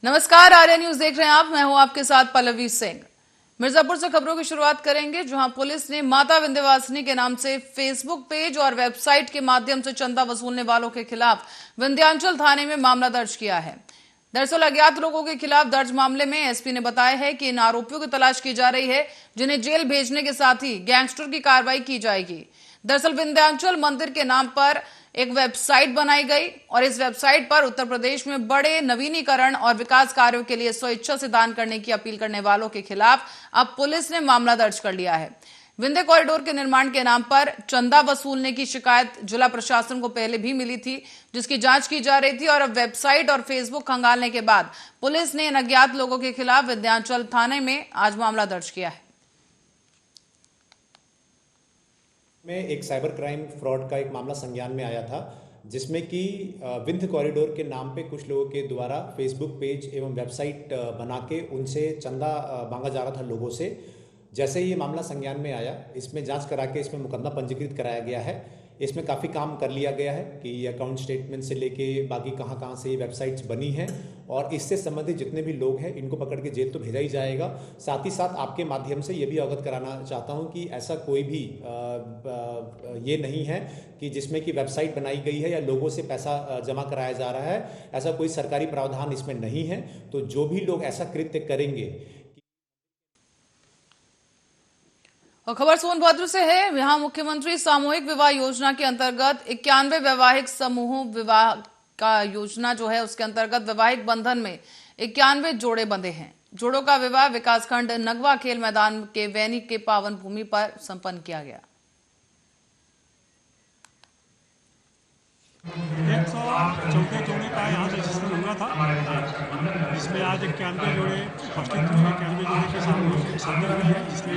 नमस्कार, आर्या न्यूज देख रहे हैं आप। मैं हूं आपके साथ पल्लवी सिंह। मिर्जापुर से खबरों की शुरुआत करेंगे, जहां पुलिस ने माता विंध्यवासिनी के नाम से फेसबुक पेज और वेबसाइट के माध्यम से चंदा वसूलने वालों के खिलाफ विंध्याचल थाने में मामला दर्ज किया है। दरअसल अज्ञात लोगों के खिलाफ दर्ज मामले में एसपी ने बताया है कि इन आरोपियों की तलाश की जा रही है, जिन्हें जेल भेजने के साथ ही गैंगस्टर की कार्रवाई की जाएगी। दरअसल विंध्याचल मंदिर के नाम पर एक वेबसाइट बनाई गई और इस वेबसाइट पर उत्तर प्रदेश में बड़े नवीनीकरण और विकास कार्यों के लिए स्वइच्छा से दान करने की अपील करने वालों के खिलाफ अब पुलिस ने मामला दर्ज कर लिया है। विंध्य कॉरिडोर के निर्माण के नाम पर चंदा वसूलने की शिकायत जिला प्रशासन को पहले भी मिली थी, जिसकी जांच की जा रही थी और अब वेबसाइट और फेसबुक खंगालने के बाद पुलिस ने इन अज्ञात लोगों के खिलाफ विंध्याचल थाने में आज मामला दर्ज किया है। में एक साइबर क्राइम फ्रॉड का एक मामला संज्ञान में आया था, जिसमें कि विंध्य कॉरिडोर के नाम पे कुछ लोगों के द्वारा फेसबुक पेज एवं वेबसाइट बना के उनसे चंदा मांगा जा रहा था लोगों से। जैसे ही ये मामला संज्ञान में आया, इसमें जांच करा के इसमें मुकदमा पंजीकृत कराया गया है। इसमें काफ़ी काम कर लिया गया है कि ये अकाउंट स्टेटमेंट से लेके बाकी कहाँ कहाँ से ये वेबसाइट्स बनी हैं, और इससे संबंधित जितने भी लोग हैं इनको पकड़ के जेल तो भेजा ही जाएगा। साथ ही साथ आपके माध्यम से ये भी अवगत कराना चाहता हूँ कि ऐसा कोई भी ये नहीं है कि जिसमें कि वेबसाइट बनाई गई है या लोगों से पैसा जमा कराया जा रहा है। ऐसा कोई सरकारी प्रावधान इसमें नहीं है। तो जो भी लोग ऐसा कृत्य करेंगे। और खबर सोनभद्र से है। यहां मुख्यमंत्री सामूहिक विवाह योजना के अंतर्गत 91 वैवाहिक समूह विवाह का योजना जो है उसके अंतर्गत वैवाहिक बंधन में 91 जोड़े बंधे हैं। जोड़ों का विवाह विकासखंड नगवा खेल मैदान के वैनी के पावन भूमि पर संपन्न किया गया। 114 जोड़े का यहाँ से रजिस्टर हुआ था, जिसमें आज 91 जोड़े उपस्थित हुए। 91 जोड़े के सामने शादी हुई है, जिसमें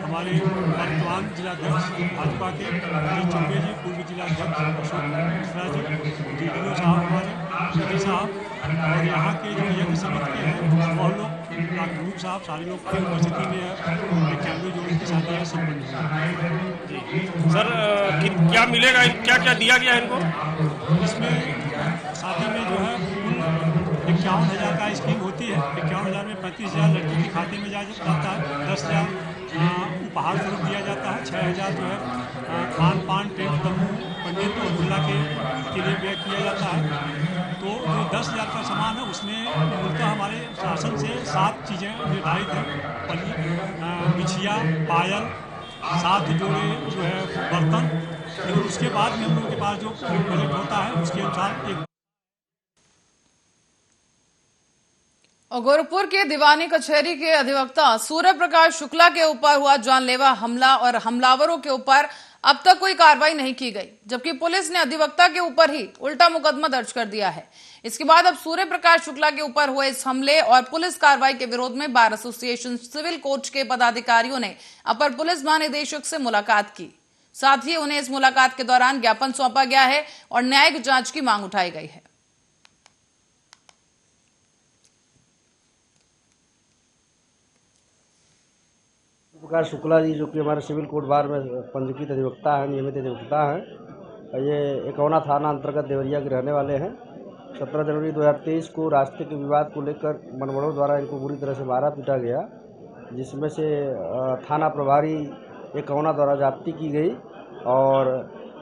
हमारे वर्तमान जिलाध्यक्ष भाजपा के अजीत चौबे जी, पूर्व जिलाध्यक्ष अशोक मिश्रा जी, डीडीओ साहब हमारे पी साहब, और यहाँ के जो यज्ञ समिति के हैं और लोग डॉक्टर साहब, सारे लोग की उपस्थिति में 91 जोड़े की शादी संपन्न हुई। सर क्या मिलेगा, क्या क्या दिया गया है इनको? इसमें शादी में जो है 51,000 का स्कीम होती है। 51,000 में 35,000 लड़की के खाते में जाता है, 10,000 उपहार स्वरूप दिया जाता है, 6,000 जो है खान पान टेंट तंबू पंडित और दुल्हा के लिए व्यय किया जाता है। तो जो 10,000 का सामान है उसमें मूलतः हमारे शासन से 7 चीज़ें निर्धारित हैं। पली, बिछिया, पायल, 7 जोड़े जो है बर्तन, और उसके बाद में हम लोगों के पास जो बजट होता है उसके अनुसार एक। और गोरखपुर के दीवानी कचहरी के अधिवक्ता सूर्य प्रकाश शुक्ला के ऊपर हुआ जानलेवा हमला और हमलावरों के ऊपर अब तक कोई कार्रवाई नहीं की गई, जबकि पुलिस ने अधिवक्ता के ऊपर ही उल्टा मुकदमा दर्ज कर दिया है। इसके बाद अब सूर्य प्रकाश शुक्ला के ऊपर हुए इस हमले और पुलिस कार्रवाई के विरोध में बार एसोसिएशन सिविल कोर्ट के पदाधिकारियों ने अपर पुलिस महानिदेशक से मुलाकात की। साथ ही उन्हें इस मुलाकात के दौरान ज्ञापन सौंपा गया है और न्यायिक जांच की मांग उठाई गई है। प्रकाश शुक्ला जी, जो कि हमारे सिविल कोर्ट बार में पंजीकृत अधिवक्ता हैं, नियमित अधिवक्ता हैं, ये एकौना थाना अंतर्गत देवरिया के रहने वाले हैं। 17 जनवरी 2023 को रास्ते के विवाद को लेकर मनवड़ों द्वारा इनको बुरी तरह से मारा पीटा गया, जिसमें से थाना प्रभारी एकौना द्वारा जाप्ती की गई और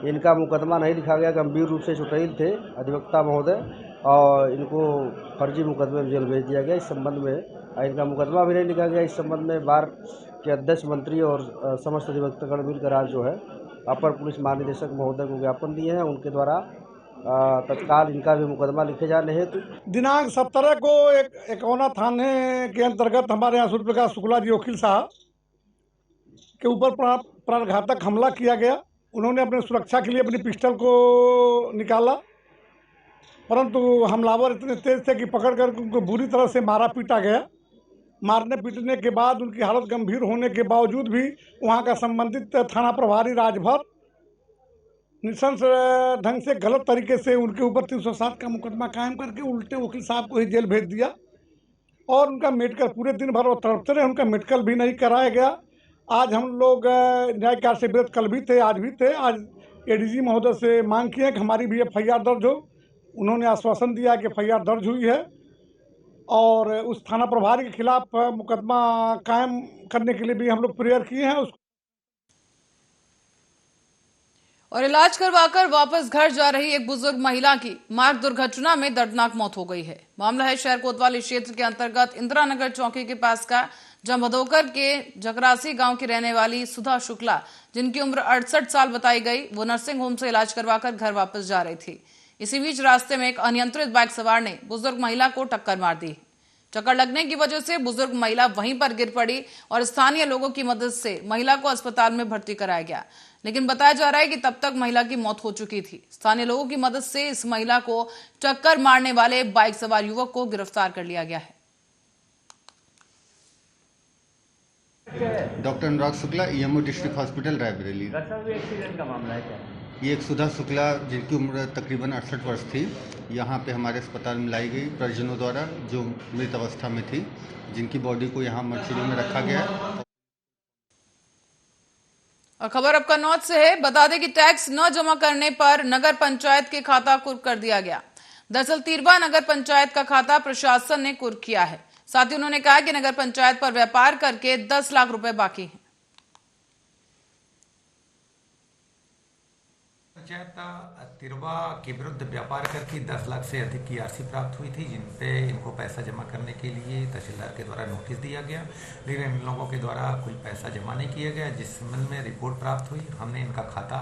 इनका मुकदमा नहीं लिखा गया। गंभीर रूप से चोटिल थे अधिवक्ता महोदय और इनको फर्जी मुकदमे में जेल भेज दिया गया। इस संबंध में इनका मुकदमा भी नहीं लिखा गया। इस संबंध में बार के अध्यक्ष, मंत्री और समस्त अधिवक्तागण मिलकर आज जो है अपर पुलिस महानिदेशक महोदय को ज्ञापन दिए हैं। उनके द्वारा तत्काल इनका भी मुकदमा लिखे जाने हेतु दिनांक 17 को एकौना थाने के अंतर्गत हमारे यहाँ सूर्य प्रकाश शुक्ला जी वकील साहब के ऊपर प्राणघातक हमला किया गया। उन्होंने अपने सुरक्षा के लिए अपनी पिस्टल को निकाला, परंतु हमलावर इतने तेज थे कि पकड़कर उनको बुरी तरह से मारा पीटा गया। मारने पीटने के बाद उनकी हालत गंभीर होने के बावजूद भी वहां का संबंधित थाना प्रभारी राजभर निशंस ढंग से गलत तरीके से उनके ऊपर 307 का मुकदमा कायम करके उल्टे वकील साहब को ही जेल भेज दिया और उनका मेडिकल पूरे दिन भर वो तड़पते रहे। उनका मेडिकल भी नहीं कराया गया। आज हम लोग न्याय कार्य से विरत कल भी थे, आज भी थे। आज एडीजी महोदय से मांग की है कि हमारी भी FIR दर्ज हो। उन्होंने आश्वासन दिया कि FIR दर्ज हुई है और उस थाना प्रभारी के खिलाफ मुकदमा कायम करने के लिए भी हम लोग प्रेयर किए हैं। और इलाज करवाकर वापस घर जा रही एक बुजुर्ग महिला की मार्ग दुर्घटना में दर्दनाक मौत हो गई है। मामला है शहर कोतवाली क्षेत्र के अंतर्गत इंदिरा नगर चौकी के पास का, जहां भदोकर के जकरासी गांव की रहने वाली सुधा शुक्ला, जिनकी उम्र 68 साल बताई गई, वो नर्सिंग होम से इलाज करवाकर घर वापस जा रही थी। इसी बीच रास्ते में एक अनियंत्रित बाइक सवार ने बुजुर्ग महिला को टक्कर मार दी। टक्कर लगने की वजह से बुजुर्ग महिला वहीं पर गिर पड़ी और स्थानीय लोगों की मदद से महिला को अस्पताल में भर्ती कराया गया, लेकिन बताया जा रहा है कि तब तक महिला की मौत हो चुकी थी। स्थानीय लोगों की मदद से इस महिला को टक्कर मारने वाले बाइक सवार युवक को गिरफ्तार कर लिया गया है। Doctor Anurag Shukla, EMO district hospital Raebareli. Accident का मामला है क्या? ये एक सुधा शुक्ला जिनकी उम्र तकरीबन 68 वर्ष थी, यहाँ पे हमारे अस्पताल में लाई गई परिजनों द्वारा, जो मृत अवस्था में थी, जिनकी बॉडी को यहाँ मर्चुरी में रखा गया है। और खबर अब कन्नौज से है। बता दें कि टैक्स न जमा करने पर नगर पंचायत के खाता कुर्क कर दिया गया। दरअसल तिरवा नगर पंचायत का खाता प्रशासन ने कुर्क किया है। साथ ही उन्होंने कहा कि नगर पंचायत पर व्यापार करके 10 लाख रुपए बाकी हैं। पंचायत तिरवा के विरुद्ध व्यापार करके 10 लाख से अधिक की आरसी प्राप्त हुई थी, जिन पे इनको पैसा जमा करने के लिए तहसीलदार के द्वारा नोटिस दिया गया, लेकिन इन लोगों के द्वारा कोई पैसा जमा नहीं किया गया। जिस संबंध में रिपोर्ट प्राप्त हुई, हमने इनका खाता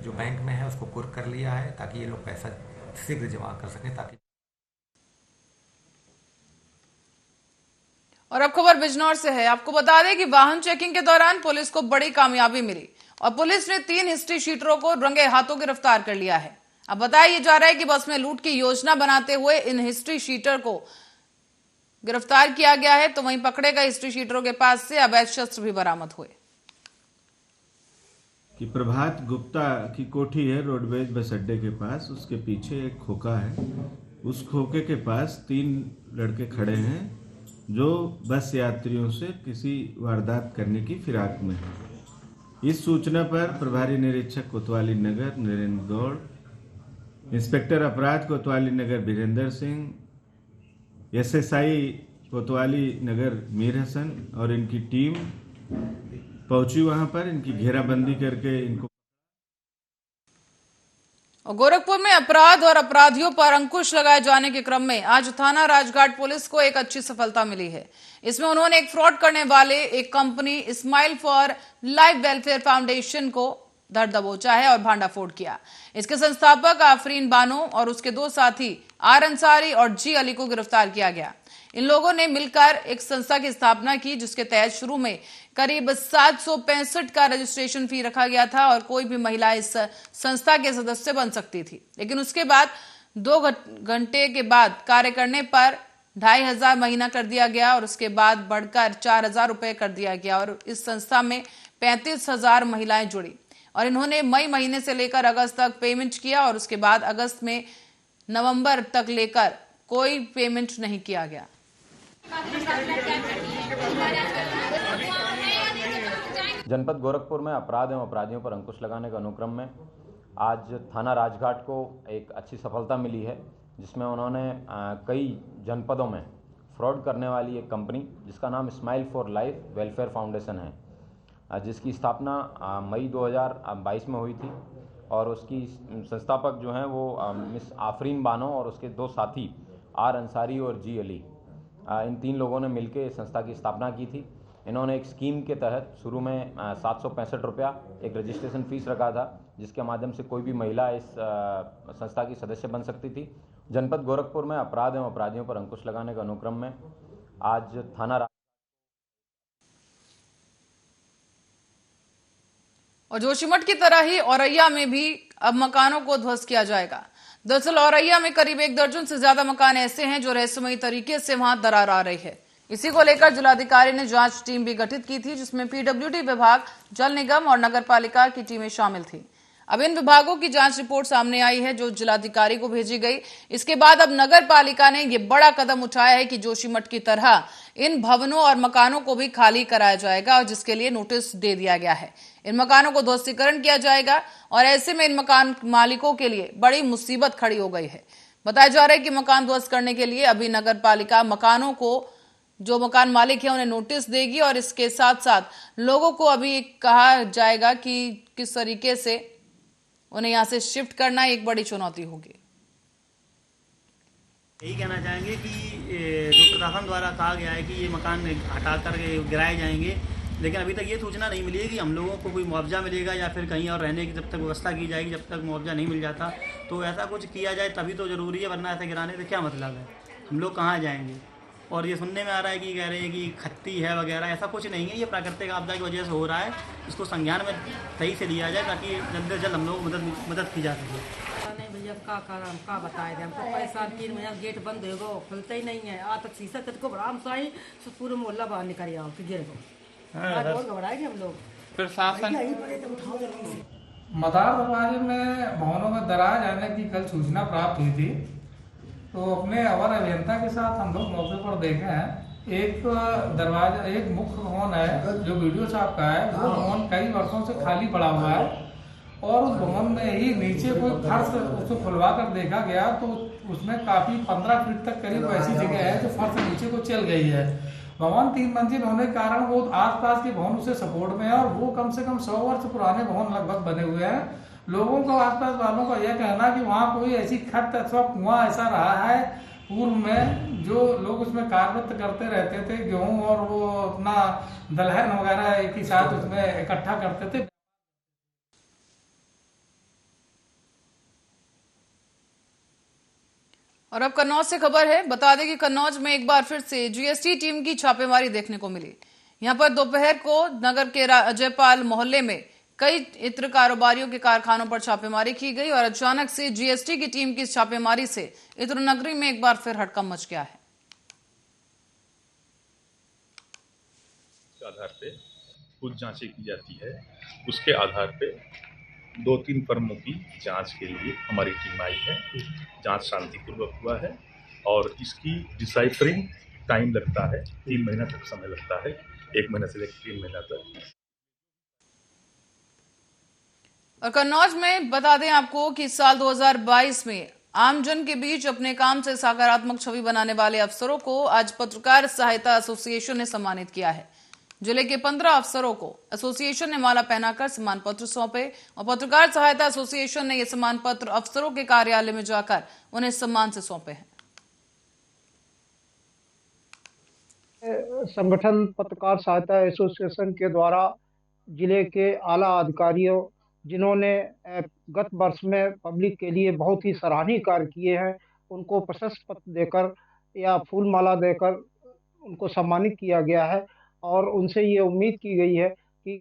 जो बैंक में है उसको कुर्क कर लिया है, ताकि ये लोग पैसा शीघ्र जमा कर सकें। ताकि और अब खबर बिजनौर से है। आपको बता दें कि वाहन चेकिंग के दौरान पुलिस को बड़ी कामयाबी मिली और पुलिस ने 3 हिस्ट्री शीटरों को रंगे हाथों गिरफ्तार कर लिया है। अब बताया जा रहा है कि बस में लूट की योजना बनाते हुए इन हिस्ट्री शीटर को गिरफ्तार किया गया है, तो वहीं पकड़े गए हिस्ट्री शीटरों के पास से अवैध शस्त्र भी बरामद हुए। कि प्रभात गुप्ता की कोठी है रोडवेज बस अड्डे के पास, उसके पीछे एक खोखा है। उस खोखे के पास 3 लड़के खड़े हैं जो बस यात्रियों से किसी वारदात करने की फिराक में है। इस सूचना पर प्रभारी निरीक्षक कोतवाली नगर नरेंद्र गौड़, इंस्पेक्टर अपराध कोतवाली नगर वीरेंद्र सिंह, एसएसआई कोतवाली नगर मीर हसन और इनकी टीम पहुंची वहां पर। इनकी घेराबंदी करके इनको। और गोरखपुर में अपराध और अपराधियों पर अंकुश लगाए जाने के क्रम में आज थाना राजघाट पुलिस को एक अच्छी सफलता मिली है। इसमें उन्होंने एक फ्रॉड करने वाले एक company smile for life welfare foundation को धर दबोचा है और भांडाफोड़ किया। इसके संस्थापक आफरीन बानो और उसके 2 साथी आर अंसारी और जी अली को गिरफ्तार किया गया। इन लोगों ने मिलकर एक संस्था की स्थापना की, जिसके तहत शुरू में करीब 765 का रजिस्ट्रेशन फी रखा गया था और कोई भी महिला इस संस्था के सदस्य बन सकती थी। लेकिन उसके बाद 2 घंटे के बाद कार्य करने पर 2500 महीना कर दिया गया और उसके बाद बढ़कर 4000 रुपए कर दिया गया और इस संस्था में 35,000 महिलाएं जुड़ी और इन्होंने मई महीने से लेकर अगस्त तक पेमेंट किया और उसके बाद अगस्त में नवंबर तक लेकर कोई पेमेंट नहीं किया गया। जनपद गोरखपुर में अपराध एवं अपराधियों पर अंकुश लगाने के अनुक्रम में आज थाना राजघाट को एक अच्छी सफलता मिली है, जिसमें उन्होंने कई जनपदों में फ्रॉड करने वाली एक कंपनी जिसका नाम smile for life welfare foundation है, जिसकी स्थापना मई 2022 में हुई थी और उसकी संस्थापक जो हैं वो मिस आफरीन बानो और उसके 2 साथी आर अंसारी और जी अली, इन 3 लोगों ने मिलकर संस्था की स्थापना की थी। इन्होंने एक स्कीम के तहत शुरू में 765 रुपया एक रजिस्ट्रेशन फीस रखा था, जिसके माध्यम से कोई भी महिला इस संस्था की सदस्य बन सकती थी। जनपद गोरखपुर में अपराध एवं अपराधियों पर अंकुश लगाने के अनुक्रम में आज थाना और जोशीमठ की तरह ही औरैया में भी अब मकानों को ध्वस्त किया जाएगा। दरअसल औरैया में करीब 1 दर्जन से ज्यादा मकान ऐसे हैं जो रहस्यमयी तरीके से वहां दरार आ रही है। इसी को लेकर जिलाधिकारी ने जांच टीम भी गठित की थी, जिसमें पीडब्ल्यूडी विभाग, जल निगम और नगर पालिका की टीमें शामिल थी। अब इन विभागों की जांच रिपोर्ट सामने आई है जो जिलाधिकारी को भेजी गई। इसके बाद अब नगर पालिका ने यह बड़ा कदम उठाया है कि जोशीमठ की तरह इन भवनों और मकानों को भी खाली कराया जाएगा और जिसके लिए नोटिस दे दिया गया है। इन मकानों को ध्वस्तीकरण किया जाएगा और ऐसे में इन मकान मालिकों के लिए बड़ी मुसीबत खड़ी हो गई है। बताया जा रहा है कि मकान ध्वस्त करने के लिए अभी नगर पालिका मकानों को, जो मकान मालिक है उन्हें नोटिस देगी और इसके साथ साथ लोगों को अभी कहा जाएगा कि किस तरीके से उन्हें यहां से शिफ्ट करना एक बड़ी चुनौती होगी। यही कहना चाहेंगे कि जो प्रशासन द्वारा कहा गया है कि ये मकान हटा कर गिराए जाएंगे, लेकिन अभी तक ये सूचना नहीं मिली है कि हम लोगों को कोई मुआवजा मिलेगा या फिर कहीं और रहने की जब तक व्यवस्था की जाएगी, जब तक मुआवजा नहीं मिल जाता तो ऐसा कुछ किया जाए तभी तो ज़रूरी है, वरना ऐसे गिराने से क्या मतलब है, हम लोग कहाँ जाएंगे। और ये सुनने में आ रहा है कि कह रहे हैं कि खत्ती है वगैरह, ऐसा कुछ नहीं है, ये प्राकृतिक आपदा की वजह से हो रहा है, इसको संज्ञान में सही से लिया जाए ताकि जल्द से जल्द हम लोग मदद की जा सके। नहीं भैया का बताए थे हमको, पैसा 3 महीना गेट बंद होगा, खुलता ही नहीं है। आज तक शीशा को बराम साई पूरे मोहल्ला बाहर निकल आओ गिर को, बहुत घबराएंगे हम लोग। प्रशासन मदार दरवाजे में भवनों में दरार जाने की कल सूचना प्राप्त हुई थी, तो अपने अवर अभियंता के साथ हम लोग मौके पर देखे हैं। एक दरवाजा, एक मुख्य भवन है जो वीडियो साहब का है, वो भवन कई वर्षों से खाली पड़ा हुआ है और उस भवन में ही नीचे कोई फर्श उसको खुलवा कर देखा गया तो उसमें काफ़ी 15 फीट तक करीब ऐसी जगह है जो फर्श नीचे को चल गई है। भवन 3 मंजिल होने के कारण वो आसपास के भवन उसे सपोर्ट में है और वो कम से कम 100 वर्ष पुराने भवन लगभग बने हुए हैं। लोगों को, आसपास वालों का यह कहना कि वहाँ कोई ऐसी खट अथवा कुआं ऐसा रहा है पूर्व में, जो लोग उसमें कार्यरत करते रहते थे, गेहूँ और वो अपना दलहन वगैरह एक ही साथ उसमें इकट्ठा करते थे। और अब कन्नौज से खबर है। बता दें कि कन्नौज में एक बार फिर से जीएसटी टीम की छापेमारी देखने को मिली। यहां पर दोपहर को नगर के अजयपाल मोहल्ले में कई इत्र कारोबारियों के कारखानों पर छापेमारी की गई और अचानक से जीएसटी की टीम की छापेमारी से इत्र नगरी में एक बार फिर हड़कंप मच गया है। आधार पे कुछ जांचें की जाती है, उसके आधार पे 2-3 फर्मों की जांच के लिए हमारी टीम आई है। जांच शांतिपूर्वक हुआ है और इसकी डिसाइफरिंग टाइम लगता है, 3 महीना तक समय लगता है, 1 महीना से लेकर 3 महीना तक। और कन्नौज में बता दें आपको कि साल 2022 में आमजन के बीच अपने काम से सकारात्मक छवि बनाने वाले अफसरों को आज पत्रकार सहायता एसोसिएशन ने सम्मानित किया है। जिले के 15 अफसरों को एसोसिएशन ने माला पहनाकर सम्मान पत्र सौंपे और पत्रकार सहायता एसोसिएशन ने ये सम्मान पत्र अफसरों के कार्यालय में जाकर उन्हें सम्मान से सौंपे हैं। संगठन पत्रकार सहायता एसोसिएशन के द्वारा जिले के आला अधिकारियों, जिन्होंने गत वर्ष में पब्लिक के लिए बहुत ही सराहनीय कार्य किए हैं, उनको प्रशस्ति पत्र देकर या फूल माला देकर उनको सम्मानित किया गया है और उनसे ये उम्मीद की गई है कि।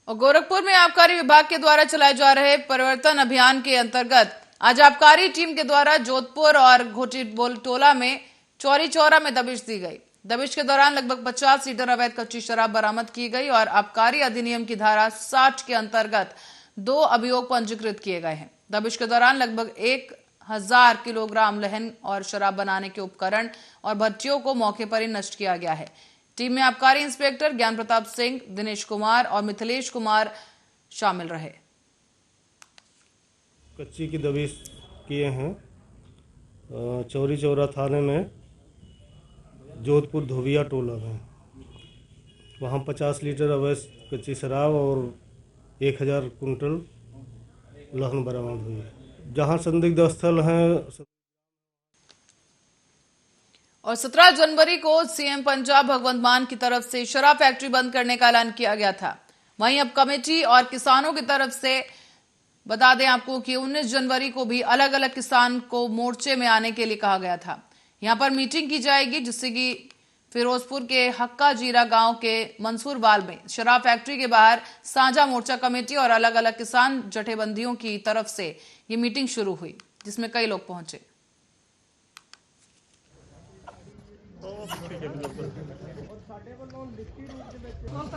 और गोरखपुर में आबकारी विभाग के द्वारा चलाए जा रहे परिवर्तन अभियान के अंतर्गत आज आबकारी टीम के द्वारा जोधपुर और घोटीटोला में चौरी चौरा में दबिश दी गई। दबिश के दौरान लगभग 50 लीटर अवैध कच्ची शराब बरामद की गई और आबकारी अधिनियम की धारा 60 के अंतर्गत 2 अभियोग पंजीकृत किए गए हैं। दबिश के दौरान लगभग 1000 किलोग्राम लहन और शराब बनाने के उपकरण और भट्टियों को मौके पर ही नष्ट किया गया है। टीम में आबकारी इंस्पेक्टर ज्ञान प्रताप सिंह, दिनेश कुमार और मिथिलेश कुमार शामिल रहे। कच्ची की दबिश किए हैं चौरी चौरा थाने में, जोधपुर धोबिया टोला में। वहाँ 50 लीटर अवैध कच्ची शराब और 1000 कुंटल लहन बरामद हुई है। जहाँ संदिग्ध स्थल हैं। और 17 जनवरी को सीएम पंजाब भगवंत मान की तरफ से शराब फैक्ट्री बंद करने का ऐलान किया गया था। वहीं अब कमेटी और किसानों की तरफ से बता दें आपको कि 19 जनवरी को भी अलग अलग किसान को मोर्चे में आने के लिए कहा गया था। यहां पर मीटिंग की जाएगी, जिससे कि फिरोजपुर के हक्का जीरा गांव के मंसूरवाल में शराब फैक्ट्री के बाहर साझा मोर्चा कमेटी और अलग अलग किसान जथेबंदियों की तरफ से ये मीटिंग शुरू हुई, जिसमें कई लोग पहुंचे।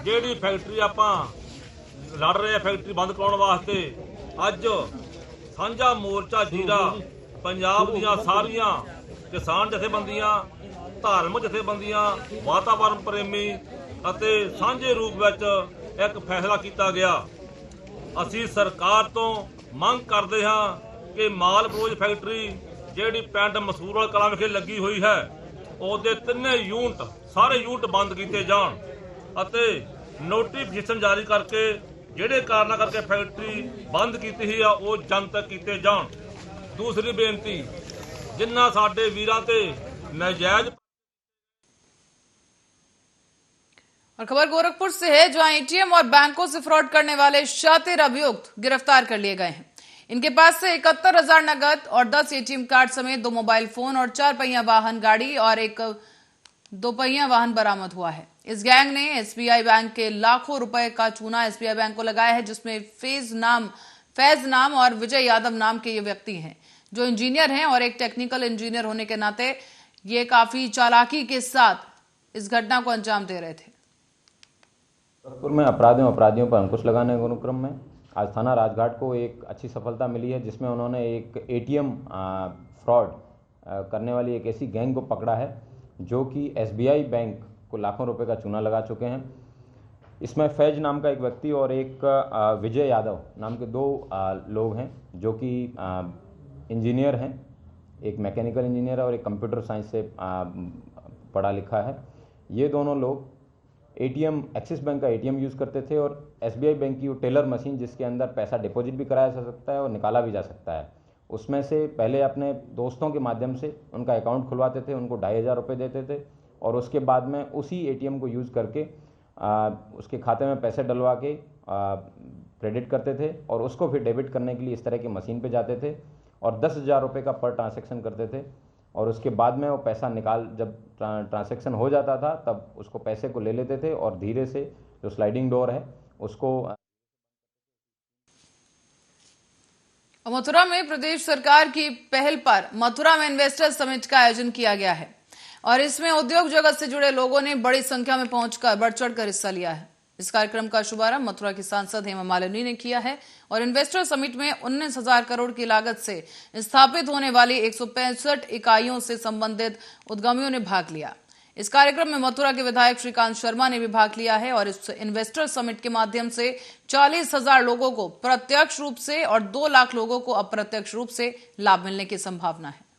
ਜਿਹੜੀ ਫੈਕਟਰੀ ਆਪਾਂ ਲੜ ਰਹੇ ਆ ਫੈਕਟਰੀ ਬੰਦ ਕਰਾਉਣ ਵਾਸਤੇ, ਅੱਜ ਸਾਂਝਾ ਮੋਰਚਾ ਜੀਰਾ ਪੰਜਾਬ ਦੀਆਂ ਸਾਰੀਆਂ ਕਿਸਾਨ ਜਥੇਬੰਦੀਆਂ, ਧਾਰਮਿਕ ਜਥੇਬੰਦੀਆਂ, ਵਾਤਾਵਰਣ ਪ੍ਰੇਮੀ ਅਤੇ ਸਾਂਝੇ ਰੂਪ ਵਿੱਚ ਇੱਕ ਫੈਸਲਾ ਕੀਤਾ ਗਿਆ। ਅਸੀਂ ਸਰਕਾਰ ਤੋਂ ਮੰਗ ਕਰਦੇ ਹਾਂ ਕਿ ਮਾਲ ਬਰੋਜ ਫੈਕਟਰੀ ਜਿਹੜੀ ਪਿੰਡ ਮਸੂਰਵਾਲ ਕਲਾਂ ਵਿਖੇ ਲੱਗੀ ਹੋਈ ਹੈ ਉਹਦੇ ਤਿੰਨੇ ਯੂਨਿਟ ਸਾਰੇ ਯੂਨਿਟ ਬੰਦ ਕੀਤੇ ਜਾਣ ਅਤੇ ਨੋਟੀਫਿਕੇਸ਼ਨ ਜਾਰੀ ਕਰਕੇ ਜਿਹੜੇ ਕਾਰਨਾਂ ਕਰਕੇ ਫੈਕਟਰੀ ਬੰਦ ਕੀਤੀ ਸੀ ਆ ਉਹ ਜਨਤਕ ਕੀਤੇ ਜਾਣ। दूसरी बेनती जिन्ना साडे वीरां ते नाजायज। और खबर गोरखपुर से है, जहां एटीएम और बैंकों से फ्रॉड करने वाले शातिर अभियुक्त गिरफ्तार कर लिए गए हैं। इनके पास से 71,000 नगद और 10 एटीएम कार्ड समेत 2 मोबाइल फोन और 4 पहिया वाहन गाड़ी और एक 2 पहिया वाहन बरामद हुआ है। इस गैंग ने एसबीआई बैंक के लाखों रुपए का चूना एसबीआई बैंक को लगाया है, जिसमें फैज नाम और विजय यादव नाम के ये व्यक्ति हैं, जो इंजीनियर हैं और एक टेक्निकल इंजीनियर होने के नाते ये काफी चालाकी के साथ इस घटना को अंजाम दे रहे थे। गोरखपुर में अपराधियों पर अंकुश लगाने के अनुक्रम में आज थाना राजघाट को एक अच्छी सफलता मिली है, जिसमें उन्होंने एक एटीएम फ्रॉड करने वाली एक ऐसी गैंग को पकड़ा है जो कि एसबीआई बैंक को लाखों रुपए का चूना लगा चुके हैं। इसमें फैज नाम का एक व्यक्ति और एक विजय यादव नाम के 2 लोग हैं जो कि इंजीनियर हैं, एक मैकेनिकल इंजीनियर है और एक कंप्यूटर साइंस से पढ़ा लिखा है। ये दोनों लोग एटीएम एक्सिस बैंक का एटीएम यूज़ करते थे और एसबीआई बैंक की वो टेलर मशीन जिसके अंदर पैसा डिपॉजिट भी कराया जा सकता है और निकाला भी जा सकता है, उसमें से पहले अपने दोस्तों के माध्यम से उनका अकाउंट खुलवाते थे, उनको 2,500 रुपये देते थे और उसके बाद में उसी एटीएम को यूज़ करके उसके खाते में पैसे डलवा के क्रेडिट करते थे और उसको फिर डेबिट करने के लिए इस तरह की मशीन पे जाते थे और 10,000 रुपये का पर ट्रांसैक्शन करते थे और उसके बाद में वो पैसा जब ट्रांसैक्शन हो जाता था तब उसको पैसे को ले लेते थे और धीरे से जो स्लाइडिंग डोर है उसको। मथुरा में प्रदेश सरकार की पहल पर मथुरा में इन्वेस्टर समिट का आयोजन किया गया है और इसमें उद्योग जगत से जुड़े लोगों ने बड़ी संख्या में पहुंचकर बढ़ चढ़कर हिस्सा लिया है। इस कार्यक्रम का शुभारंभ मथुरा की सांसद हेमा मालिनी ने किया है और इन्वेस्टर समिट में 19,000 करोड़ की लागत से स्थापित होने वाली 165 इकाइयों से संबंधित उद्यमियों ने भाग लिया। इस कार्यक्रम में मथुरा के विधायक श्रीकांत शर्मा ने भी भाग लिया है और इस इन्वेस्टर समिट के माध्यम से 40,000 लोगों को प्रत्यक्ष रूप से और 2 लाख लोगों को अप्रत्यक्ष रूप से लाभ मिलने की संभावना है।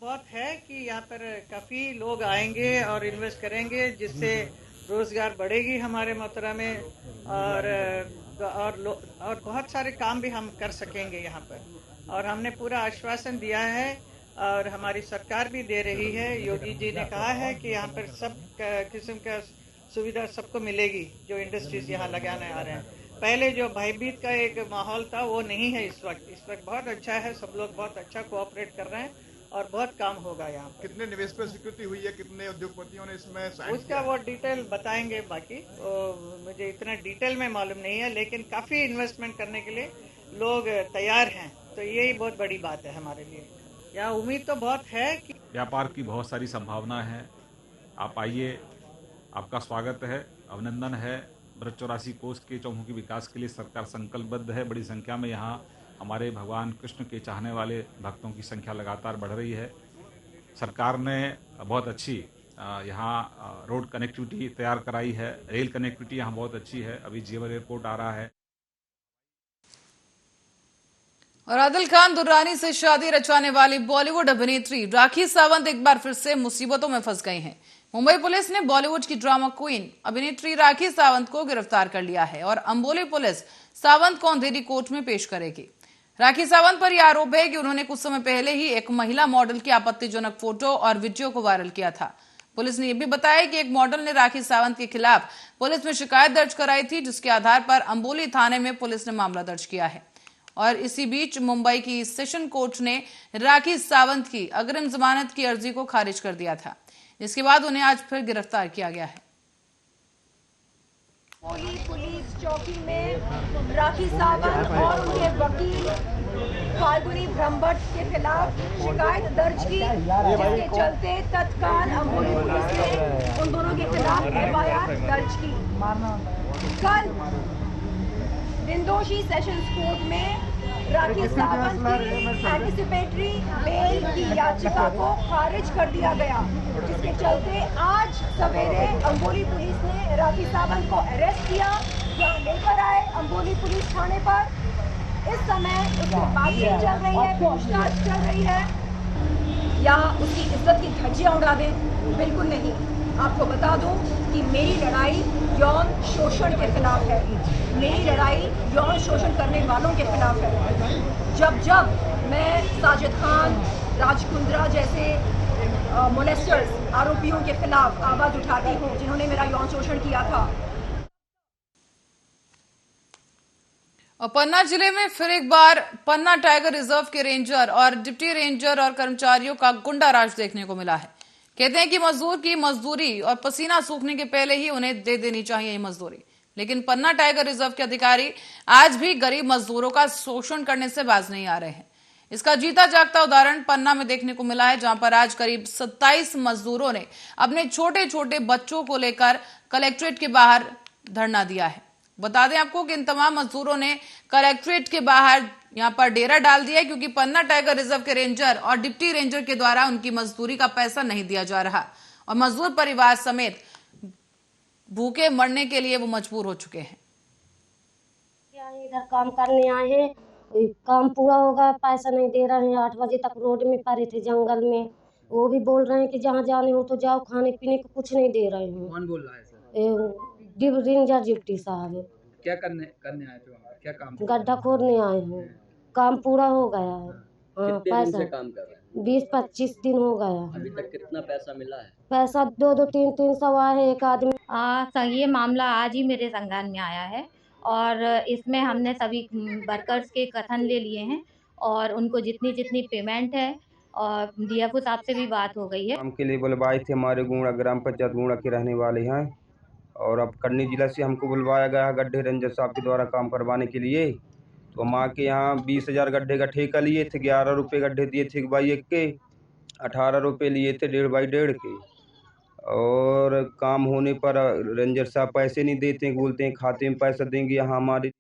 बहुत है कि यहाँ पर काफ़ी लोग आएंगे और इन्वेस्ट करेंगे, जिससे रोजगार बढ़ेगी हमारे मथुरा में और बहुत सारे काम भी हम कर सकेंगे यहाँ पर। और हमने पूरा आश्वासन दिया है और हमारी सरकार भी दे रही है। योगी जी ने कहा है कि यहाँ पर सब किस्म का सुविधा सबको मिलेगी जो इंडस्ट्रीज यहाँ लगाने आ रहे हैं। पहले जो भयभीत का एक माहौल था वो नहीं है इस वक्त बहुत अच्छा है, सब लोग बहुत अच्छा कोऑपरेट कर रहे हैं और बहुत काम होगा यहाँ। कितने निवेश पर स्वीकृति हुई है, कितने उद्योगपतियों ने इसमें साइन उसका वो डिटेल बताएंगे, बाकी मुझे इतना डिटेल में मालूम नहीं है, लेकिन काफ़ी इन्वेस्टमेंट करने के लिए लोग तैयार हैं, तो यही बहुत बड़ी बात है हमारे लिए। यहाँ उम्मीद तो बहुत है कि व्यापार की बहुत सारी संभावना है। आप आइए, आपका स्वागत है, अभिनंदन है। ब्रज 84 कोष के चौमुखी विकास के लिए सरकार संकल्पबद्ध है। बड़ी संख्या में यहाँ हमारे भगवान कृष्ण के चाहने वाले भक्तों की संख्या लगातार बढ़ रही है। सरकार ने बहुत अच्छी यहाँ रोड कनेक्टिविटी तैयार कराई है, रेल कनेक्टिविटी यहाँ बहुत अच्छी है। अभी जेवर एयरपोर्ट आ रहा है। और आदिल खान दुर्रानी से शादी रचाने वाली बॉलीवुड अभिनेत्री राखी सावंत एक बार फिर से मुसीबतों में फंस गई हैं। मुंबई पुलिस ने बॉलीवुड की ड्रामा क्वीन अभिनेत्री राखी सावंत को गिरफ्तार कर लिया है और अंबोली पुलिस सावंत को अंधेरी कोर्ट में पेश करेगी। राखी सावंत पर यह आरोप है कि उन्होंने कुछ समय पहले ही एक महिला मॉडल की आपत्तिजनक फोटो और वीडियो को वायरल किया था। पुलिस ने यह भी बताया कि एक मॉडल ने राखी सावंत के खिलाफ पुलिस में शिकायत दर्ज कराई थी, जिसके आधार पर अंबोली थाने में पुलिस ने मामला दर्ज किया है। और इसी बीच मुंबई की सेशन कोर्ट ने राखी सावंत की अग्रिम जमानत की अर्जी को खारिज कर दिया था, जिसके बाद उन्हें आज फिर गिरफ्तार किया गया है। पुलिस चौकी में राखी सावंत और उनके वकील फाल्गुनी ब्रह्मभट्ट के खिलाफ शिकायत दर्ज की, जिसके चलते तत्काल अंबोली पुलिस ने उन दोनों के खिलाफ एफआईआर दर्ज की। कल निर्दोषी सेशंस कोर्ट में राखी सावंत की एंटिसिपेटरी बेल की याचिका को खारिज कर दिया गया, जिसके चलते आज सवेरे अंबोली पुलिस ने राखी सावंत को अरेस्ट किया यहाँ लेकर आए अम्बोली पुलिस थाने पर। इस समय उसकी बातचीत चल रही है, पूछताछ चल रही है, या उसकी इज्जत की धज्जियां उड़ा दें? बिल्कुल नहीं। आपको बता दूं कि मेरी लड़ाई यौन शोषण के खिलाफ है, मेरी लड़ाई यौन शोषण करने वालों के खिलाफ है। जब मैं साजिद खान, राज कुंद्रा जैसे मोलेस्टर्स आरोपियों के खिलाफ आवाज उठाती हूँ जिन्होंने मेरा यौन शोषण किया था। और पन्ना जिले में फिर एक बार पन्ना टाइगर रिजर्व के रेंजर और डिप्टी रेंजर और कर्मचारियों का गुंडा राज देखने को मिला है। कहते हैं कि मजदूर की मजदूरी और पसीना सूखने के पहले ही उन्हें दे देनी चाहिए ये मजदूरी, लेकिन पन्ना टाइगर रिजर्व के अधिकारी आज भी गरीब मजदूरों का शोषण करने से बाज नहीं आ रहे हैं। इसका जीता जागता उदाहरण पन्ना में देखने को मिला है, जहां पर आज करीब 27 मजदूरों ने अपने छोटे छोटे बच्चों को लेकर कलेक्ट्रेट के बाहर धरना दिया है। बता दें आपको कि इन तमाम मजदूरों ने कलेक्ट्रेट के बाहर यहां पर डेरा डाल दिया है, क्योंकि पन्ना टाइगर रिजर्व के रेंजर और डिप्टी रेंजर के द्वारा उनकी मजदूरी का पैसा नहीं दिया जा रहा और मजदूर परिवार समेत भूखे मरने के लिए वो मजबूर हो चुके हैं। इधर काम करने आए हैं, काम पूरा होगा, पैसा नहीं दे रहे हैं। 8 बजे तक रोड में पड़े थे जंगल में, वो भी बोल रहे हैं कि जहाँ जाने हो तो जाओ, खाने पीने को कुछ नहीं दे रहे हैं। कौन बोल रहा है सर? रेंजर डिप्टी साहब। क्या करने आए थे वहाँ? क्या काम? गड्ढा खोदने आए हैं, काम पूरा हो गया है। कितने दिन से काम कर रहे हैं? 20-25 दिन हो गया। अभी तक कितना पैसा मिला है? पैसा 2-300 आया है एक आदमी। ये मामला आज ही मेरे संज्ञान में आया है और इसमें हमने सभी वर्कर्स के कथन ले लिए हैं और उनको जितनी पेमेंट है और डीएफओ साहब से भी बात हो गई है। काम के लिए बुलवाए थे, हमारे गुणा ग्राम पंचायत गुणा के रहने वाले हैं और अब करनी जिला से हमको बुलवाया गया है गड्ढे रेंजर साहब के द्वारा काम करवाने के लिए। तो हम आके यहाँ 20,000 गड्ढे का ठेका लिए थे, 11 रुपये गड्ढे दिए थे 1x1 के, 18 रुपये लिए थे 1.5x1.5 के। और काम होने पर रेंजर साहब पैसे नहीं देते हैं, बोलते हैं खाते में पैसा देंगे। यहाँ हमारे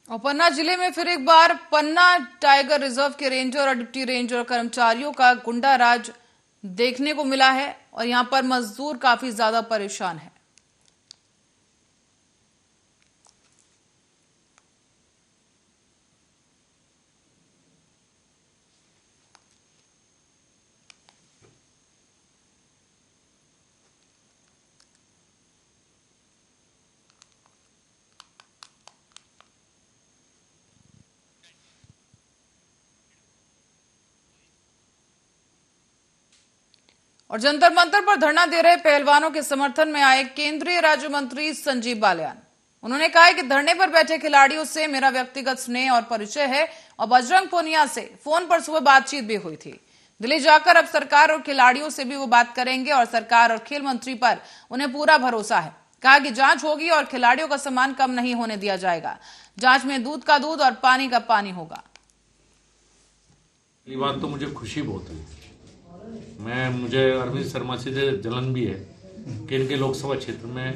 और पन्ना जिले में फिर एक बार पन्ना टाइगर रिजर्व के रेंजर और डिप्टी रेंजर कर्मचारियों का गुंडा राज देखने को मिला है और यहां पर मजदूर काफी ज्यादा परेशान है। और जंतर मंतर पर धरना दे रहे पहलवानों के समर्थन में आए केंद्रीय राज्य मंत्री संजीव बालियान। उन्होंने कहा है कि धरने पर बैठे खिलाड़ियों से मेरा व्यक्तिगत स्नेह और परिचय है और बजरंग पूनिया से फोन पर सुबह बातचीत भी हुई थी। दिल्ली जाकर अब सरकार और खिलाड़ियों से भी वो बात करेंगे और सरकार और खेल मंत्री पर उन्हें पूरा भरोसा है। कहा कि जांच होगी और खिलाड़ियों का सम्मान कम नहीं होने दिया जाएगा। जांच में दूध का दूध और पानी का पानी होगा। ये बात तो मुझे खुशी बहुत हुई। मुझे अरविंद शर्मा से जलन भी है कि इनके लोकसभा क्षेत्र में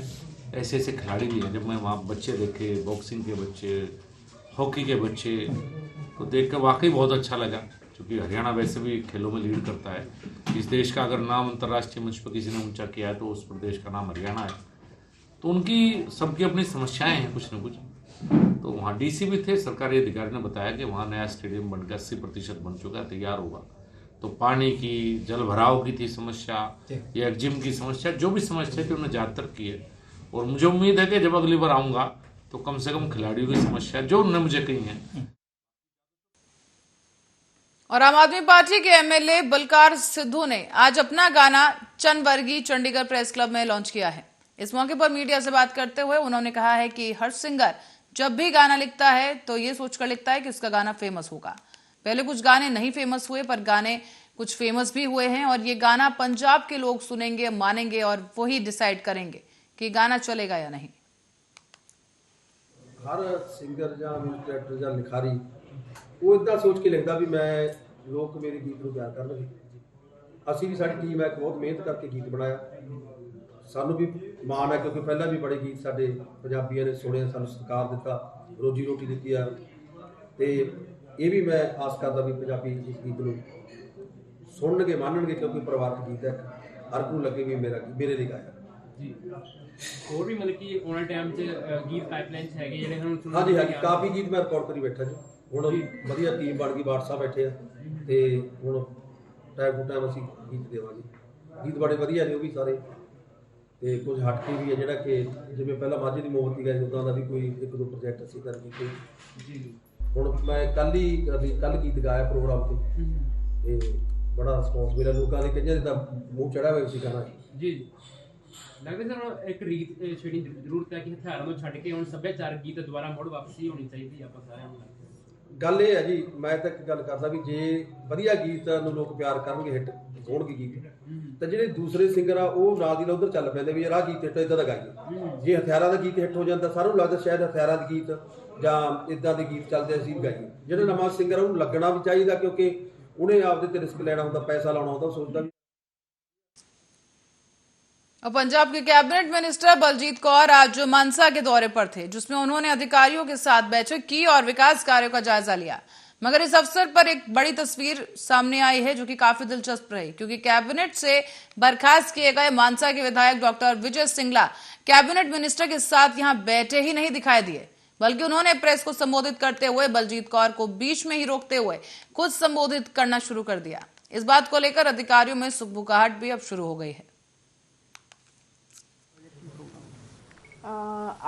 ऐसे ऐसे खिलाड़ी भी हैं। जब मैं वहाँ बच्चे देखे, बॉक्सिंग के बच्चे, हॉकी के बच्चे, तो देख कर वाकई बहुत अच्छा लगा। क्योंकि हरियाणा वैसे भी खेलों में लीड करता है। इस देश का अगर नाम अंतर्राष्ट्रीय मंच पर किसी ने ऊंचा किया है तो उस प्रदेश का नाम हरियाणा है। तो उनकी सबकी अपनी समस्याएं हैं कुछ न कुछ। तो वहाँ डीसी भी थे। सरकारी अधिकारी ने बताया कि वहाँ नया स्टेडियम बनकर 80% बन चुका है, तैयार होगा। तो पानी की, जल भराव की थी समस्या या जिम की समस्या, जो भी समस्या थी उन्होंने ज़्यादातर की है। और मुझे उम्मीद है कि जब अगली बार आऊँगा तो कम से कम खिलाड़ियों की समस्या जो उन्होंने मुझे कही है। और आम आदमी पार्टी के एमएलए बलकार सिद्धू ने आज अपना गाना चंदवर्गी चंडीगढ़ प्रेस क्लब में लॉन्च किया है। इस मौके पर मीडिया से बात करते हुए उन्होंने कहा है कि हर सिंगर जब भी गाना लिखता है तो ये सोचकर लिखता है कि उसका गाना फेमस होगा। पहले कुछ गाने नहीं फेमस हुए, पर गाने कुछ फेमस भी हुए हैं और ये गाना पंजाब के लोग सुनेंगे, मानेंगे और वही डिसाइड करेंगे कि गाना चलेगा या नहीं। हर सिंगर ਜਾਂ म्यूजिक डायरेक्टर ਜਾਂ ਲਿਖਾਰੀ ਉਹ ਇਦਾਂ ਸੋਚ ਕੇ ਲਿਖਦਾ ਵੀ ਮੈਂ ਲੋਕ ਮੇਰੇ ਗੀਤ ਨੂੰ ਪਿਆਰ ਕਰਨਗੇ। ਅਸੀਂ ਵੀ ਸਾਡੀ ਟੀਮ ਹੈ ਬਹੁਤ ਮਿਹਨਤ ਕਰਕੇ ਗੀਤ ਬਣਾਇਆ। ਸਾਨੂੰ ਵੀ ਮਾਣ ਹੈ ਕਿਉਂਕਿ ਪਹਿਲਾਂ ਵੀ ਬੜੇ ਗੀਤ ਸਾਡੇ ਪੰਜਾਬੀਆਂ ਨੇ ਸੁਣੇ, ਸਾਨੂੰ ਸਤਿਕਾਰ ਦਿੱਤਾ, ਰੋਜੀ ਰੋਟੀ ਦਿੱਤੀ ਆ। ਤੇ ਇਹ ਵੀ ਮੈਂ ਆਸ ਕਰਦਾ ਵੀ ਪੰਜਾਬੀ ਇਸ ਗੀਤ ਨੂੰ ਸੁਣਨਗੇ, ਮੰਨਣਗੇ, ਕਿਉਂਕਿ ਪਰਿਵਾਰਕ ਗੀਤ ਹੈ। ਹਰ ਨੂੰ ਲੱਗੇ ਵੀ ਮੇਰੇ ਲਈ ਗਾਇਆ। ਜੀ ਹੋਰ ਵੀ ਮਤਲਬ ਕਿ ਆਉਣ ਟਾਈਮ 'ਚ ਗੀਤ ਪਾਈਪਲਾਈਨ 'ਚ ਹੈਗੇ ਜਿਹੜੇ ਹੁਣ ਸੁਣਨ ਹਾਂਜੀ ਹਾਂਜੀ ਕਾਫੀ ਗੀਤ ਮੈਂ ਰਿਕਾਰਡ ਕਰੀ ਬੈਠਾ ਜੀ। ਹੁਣ ਵਧੀਆ ਟੀਮ ਬਣ ਗਈ, ਬਾਦਸ਼ਾਹ ਬੈਠੇ ਆ ਤੇ ਹੁਣ ਟਾਈਮ ਟੂ ਟਾਈਮ ਅਸੀਂ ਗੀਤ ਦੇਵਾਂਗੇ। ਗੀਤ ਬੜੇ ਵਧੀਆ ਨੇ ਉਹ ਵੀ ਸਾਰੇ, ਤੇ ਕੁਝ ਹਟ ਕੇ ਵੀ ਹੈ ਜਿਹੜਾ ਕਿ ਜਿਵੇਂ ਪਹਿਲਾਂ ਮਾਝੇ ਦੀ ਮੋਮਬੱਤੀ ਗਾਈ ਉੱਦਾਂ ਦਾ ਵੀ ਕੋਈ 1-2 ਪ੍ਰੋਜੈਕਟ ਅਸੀਂ ਕਰ ਕੀਤੇ ਜੀ। ਹੁਣ ਮੈਂ ਕੱਲ ਗੀਤ ਗਾਇਆ ਪ੍ਰੋਗਰਾਮ ਤੇ ਬੜਾ ਰਿਸਪੌਂਸ ਮਿਲਿਆ ਲੋਕਾਂ ਦੇ, ਕਈਆਂ ਦੇ ਤਾਂ ਮੂੰਹ ਚੜਿਆ ਹੋਇਆ ਸੀ ਗਾਣਾ ਜੀ। ਲੱਗਦਾ ਸਰ ਇੱਕ ਰੀਤ ਛੇੜੀ ਜ਼ਰੂਰਤ ਹੈ ਕਿ ਹਥਿਆਰਾਂ ਨੂੰ ਛੱਡ ਕੇ ਹੁਣ ਸੱਭਿਆਚਾਰਕ ਗੀਤ ਦੁਬਾਰਾ ਮੁੜ ਵਾਪਸੀ ਹੋਣੀ ਚਾਹੀਦੀ ਆਪਾਂ ਸਾਰਿਆਂ ਨੂੰ। ਗੱਲ ਇਹ ਹੈ ਜੀ, ਮੈਂ ਤਾਂ ਇੱਕ ਗੱਲ ਕਰਦਾ ਵੀ ਜੇ ਵਧੀਆ ਗੀਤ ਨੂੰ ਲੋਕ ਪਿਆਰ ਕਰਨਗੇ, ਹਿੱਟ ਹੋਣਗੇ ਗੀਤ, ਤਾਂ ਜਿਹੜੇ ਦੂਸਰੇ ਸਿੰਗਰ ਆ ਉਹ ਨਾਲ ਦੀ ਨਾਲ ਉਧਰ ਚੱਲ ਪੈਂਦੇ ਵੀ ਯਾਰ ਆਹ ਗੀਤ ਹਿੱਟ ਇੱਦਾਂ ਦਾ ਗਾਈਏ। ਜੇ ਹਥਿਆਰਾਂ ਦਾ ਗੀਤ ਹਿੱਟ ਹੋ ਜਾਂਦਾ ਸਾਰਿਆਂ ਨੂੰ ਲੱਗਦਾ ਸ਼ਾਇਦ ਹਥਿਆਰਾਂ ਦੇ ਗੀਤ ਜਾਂ ਇੱਦਾਂ ਦੇ ਗੀਤ ਚੱਲਦੇ ਅਸੀਂ ਵੀ ਗਾਈਏ। ਜਿਹੜਾ ਨਵਾਂ ਸਿੰਗਰ ਉਹਨੂੰ ਲੱਗਣਾ ਵੀ ਚਾਹੀਦਾ, ਕਿਉਂਕਿ ਉਹਨੇ ਆਪਦੇ ਤੇ ਰਿਸਕ लेना होता, पैसा लाना होता, सोचता भी। और पंजाब के कैबिनेट मिनिस्टर बलजीत कौर आज मानसा के दौरे पर थे, जिसमें उन्होंने अधिकारियों के साथ बैठक की और विकास कार्यों का जायजा लिया। मगर इस अवसर पर एक बड़ी तस्वीर सामने आई है जो कि काफी दिलचस्प रही, क्योंकि कैबिनेट से बर्खास्त किए गए मानसा के विधायक डॉक्टर विजय सिंगला कैबिनेट मिनिस्टर के साथ यहां बैठे ही नहीं दिखाई दिए, बल्कि उन्होंने प्रेस को संबोधित करते हुए बलजीत कौर को बीच में ही रोकते हुए खुद संबोधित करना शुरू कर दिया। इस बात को लेकर अधिकारियों में सुखबुकाहट भी अब शुरू हो गई है।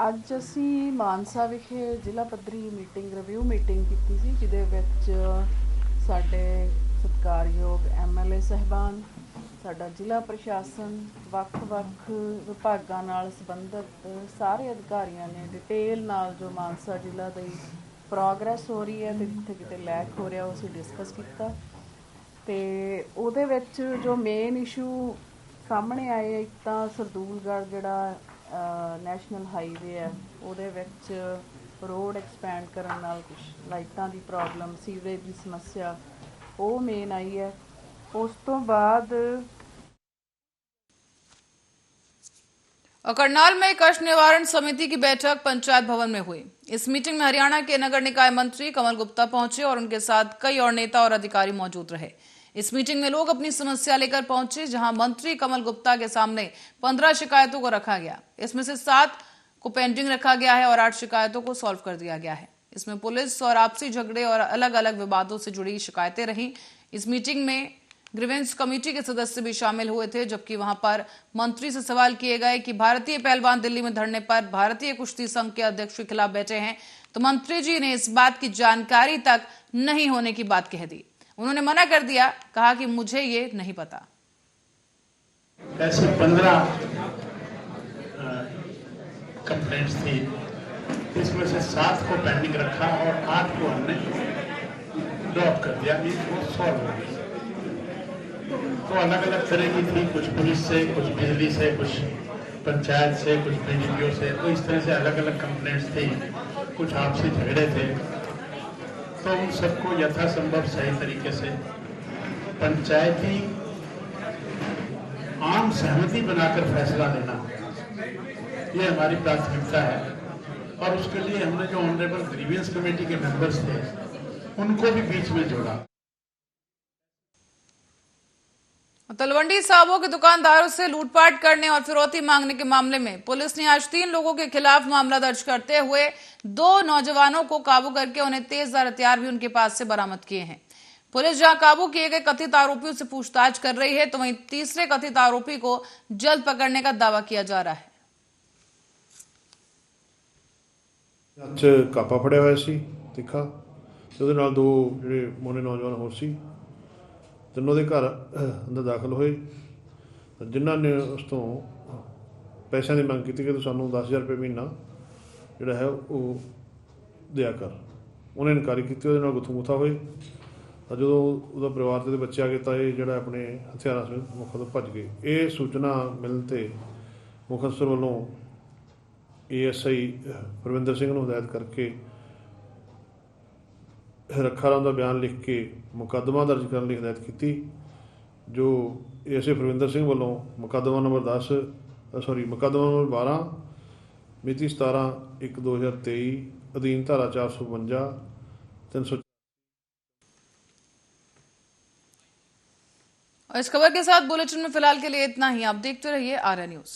ਅੱਜ ਅਸੀਂ ਮਾਨਸਾ ਵਿਖੇ ਜ਼ਿਲ੍ਹਾ ਪੱਧਰੀ ਰਿਵਿਊ ਮੀਟਿੰਗ ਕੀਤੀ ਸੀ, ਜਿਹਦੇ ਵਿੱਚ ਸਾਡੇ ਸਤਿਕਾਰਯੋਗ ਐਮਐਲਏ ਸਾਹਿਬਾਨ, ਸਾਡਾ ਜ਼ਿਲ੍ਹਾ ਪ੍ਰਸ਼ਾਸਨ, ਵੱਖ-ਵੱਖ ਵਿਭਾਗਾਂ ਨਾਲ ਸੰਬੰਧਿਤ ਸਾਰੇ ਅਧਿਕਾਰੀਆਂ ਨੇ ਡਿਟੇਲ ਨਾਲ ਜੋ ਮਾਨਸਾ ਜ਼ਿਲ੍ਹਾ ਦੀ ਪ੍ਰੋਗਰੈਸ ਹੋ ਰਹੀ ਹੈ ਤੇ ਜਿੱਥੇ ਕਿਤੇ ਲੈਕ ਹੋ ਰਿਹਾ ਉਹ ਅਸੀਂ ਡਿਸਕਸ ਕੀਤਾ। ਤੇ ਉਹਦੇ ਵਿੱਚ ਜੋ ਮੇਨ ਇਸ਼ੂ ਸਾਹਮਣੇ ਆਏ, ਇੱਕ ਤਾਂ ਸਰਦੂਲਗੜ੍ਹ ਜਿਹੜਾ ਨੈਸ਼ਨਲ ਹਾਈਵੇ ਹੈ ਉਹਦੇ ਵਿੱਚ ਰੋਡ ਐਕਸਪੈਂਡ ਕਰਨ ਨਾਲ ਕੁਝ ਲਾਈਟਾਂ ਦੀ ਪ੍ਰੋਬਲਮ, ਸੀਵਰੇਜ ਦੀ ਸਮੱਸਿਆ ਉਹ ਮੇਨ ਆਈ है। उस तो बाद और करनाल में कष्ट निवारण समिति की बैठक पंचायत भवन में हुई। इस मीटिंग में हरियाणा के नगर निकाय मंत्री कमल गुप्ता पहुंचे और उनके साथ कई और नेता और अधिकारी मौजूद रहे। इस मीटिंग में लोग अपनी समस्या लेकर पहुंचे, जहां मंत्री कमल गुप्ता के सामने 15 शिकायतों को रखा गया। इसमें से 7 को पेंडिंग रखा गया है और 8 शिकायतों को सॉल्व कर दिया गया है। इसमें पुलिस और आपसी झगड़े और अलग अलग विवादों से जुड़ी शिकायतें रहीं। इस मीटिंग में ग्रीवेंस कमेटी के सदस्य भी शामिल हुए थे, जबकि वहां पर मंत्री से सवाल किए गए कि भारतीय पहलवान दिल्ली में धरने पर भारतीय कुश्ती संघ के अध्यक्ष के खिलाफ बैठे हैं, तो मंत्री जी ने इस बात की जानकारी तक नहीं होने की बात कह दी। उन्होंने मना कर दिया, कहा कि मुझे ये नहीं पता। ऐसे 15 कंप्लेंट्स थी, इसमें से 7 को पेंडिंग रखा और 8 को हमने ड्रॉप कर दिया, वो सॉल्व हो गई। तो अलग अलग तरह की थी, कुछ पुलिस से, कुछ बिजली से, कुछ पंचायत से, कुछ बीडीपीओ से, तो इस तरह से अलग अलग कंप्लेंट्स थी, कुछ आपसी झगड़े थे। तो उन सबको यथासंभव सही तरीके से पंचायती आम सहमति बनाकर फैसला लेना, ये हमारी प्राथमिकता है। और उसके लिए हमने जो ऑनरेबल ग्रीवेंस कमेटी के मेंबर्स थे उनको भी बीच में जोड़ा। तलवंडी साबो के दुकानदारों से लूटपाट करने और फिरौती मांगने के मामले में पुलिस ने आज 3 लोगों के खिलाफ मामला दर्ज करते हुए 2 नौजवानों को काबू करके उन्हें तेजधार हथियार भी उनके पास से बरामद किए हैं। पुलिस जहां काबू किए गए कथित आरोपियों से पूछताछ कर रही है, तो वहीं तीसरे कथित आरोपी को जल्द पकड़ने का दावा किया जा रहा है। ਅੱਜ ਕਾਪਾ ਫੜਿਆ ਹੋਇਆ ਸੀ ਤਿੱਖਾ, ਤੇ ਉਹਦੇ ਨਾਲ 2 ਜਿਹੜੇ ਮੋਨੇ ਨੌਜਵਾਨ ਹੋਰ ਸੀ, ਤਿੰਨੋਂ ਦੇ ਘਰ ਅੰਦਰ ਦਾਖਲ ਹੋਏ, ਜਿਨ੍ਹਾਂ ਨੇ ਉਸ ਤੋਂ ਪੈਸਿਆਂ ਦੀ ਮੰਗ ਕੀਤੀ ਕਿ ਤੂੰ ਸਾਨੂੰ 10,000 ਰੁਪਏ ਮਹੀਨਾ ਜਿਹੜਾ ਹੈ ਉਹ ਦਿਆ ਕਰ। ਉਹਨੇ ਇਨਕਾਰੀ ਕੀਤੀ, ਉਹਦੇ ਨਾਲ ਗੁੱਥੂ-ਗੁੱਥਾ ਹੋਏ। ਤਾਂ ਜਦੋਂ ਉਹਦਾ ਪਰਿਵਾਰ ਦੇ ਬੱਚੇ ਆ ਗਏ ਤਾਂ ਇਹ ਜਿਹੜਾ ਆਪਣੇ ਹਥਿਆਰਾਂ ਸਮੇਤ ਮੁੱਖ ਤੋਂ ਭੱਜ ਗਏ। ਇਹ ਸੂਚਨਾ ਮਿਲਣ 'ਤੇ ਮੁੱਖ ਅਫਸਰ ਵੱਲੋਂ ASI ਪਰਵਿੰਦਰ ਸਿੰਘ ਨੂੰ ਹਦਾਇਤ ਕਰਕੇ ਰੱਖਾ ਰਾਮ ਦਾ ਬਿਆਨ ਲਿਖ ਕੇ ਮੁਕੱਦਮਾ ਦਰਜ ਕਰਨ ਲਈ ਹਦਾਇਤ ਕੀਤੀ, ਜੋ ASI ਪਰਵਿੰਦਰ ਸਿੰਘ ਵੱਲੋਂ ਮੁਕੱਦਮਾ ਨੰਬਰ 12 ਮਿਤੀ 17/1/2023 ਅਧੀਨ ਧਾਰਾ 452 300। इस खबर के साथ बुलेटिन में फिलहाल के लिए इतना ही। आप देखते रहिए आर्या न्यूज।